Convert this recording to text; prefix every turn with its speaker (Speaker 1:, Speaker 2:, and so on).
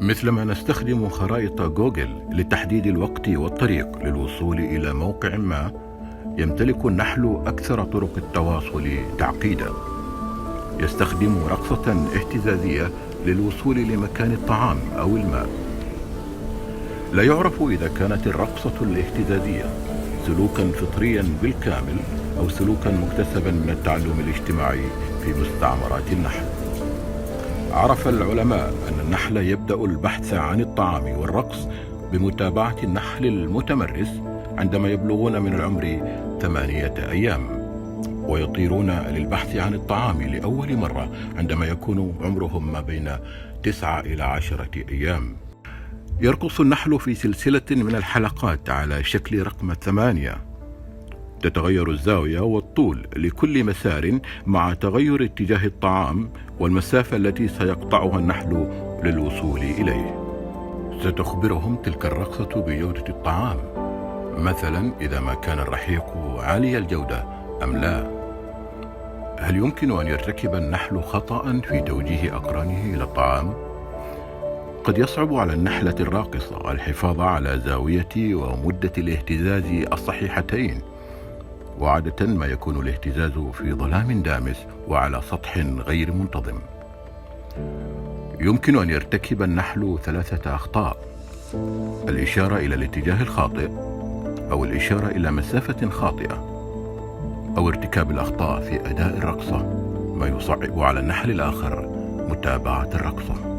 Speaker 1: مثلما نستخدم خرائط جوجل لتحديد الوقت والطريق للوصول إلى موقع ما، يمتلك النحل أكثر طرق التواصل تعقيدا. يستخدم رقصة اهتزازية للوصول لمكان الطعام أو الماء. لا يعرف إذا كانت الرقصة الاهتزازية سلوكا فطريا بالكامل أو سلوكا مكتسبا من التعلم الاجتماعي في مستعمرات النحل. عرف العلماء أن النحل يبدأ البحث عن الطعام والرقص بمتابعة النحل المتمرس عندما يبلغون من العمر 8 أيام، ويطيرون للبحث عن الطعام لأول مرة عندما يكون عمرهم ما بين 9 إلى 10 أيام. يرقص النحل في سلسلة من الحلقات على شكل رقم 8. تتغير الزاوية والطول لكل مسار مع تغير اتجاه الطعام والمسافة التي سيقطعها النحل للوصول إليه. ستخبرهم تلك الرقصة بجودة الطعام، مثلا إذا ما كان الرحيق عالي الجودة أم لا. هل يمكن أن يرتكب النحل خطأ في توجيه أقرانه إلى الطعام؟ قد يصعب على النحلة الراقصة الحفاظ على زاوية ومدة الاهتزاز الصحيحتين، وعادة ما يكون الاهتزاز في ظلام دامس وعلى سطح غير منتظم. يمكن أن يرتكب النحل 3 أخطاء: الإشارة إلى الاتجاه الخاطئ، أو الإشارة إلى مسافة خاطئة، أو ارتكاب الأخطاء في أداء الرقصة، ما يصعب على النحل الآخر متابعة الرقصة.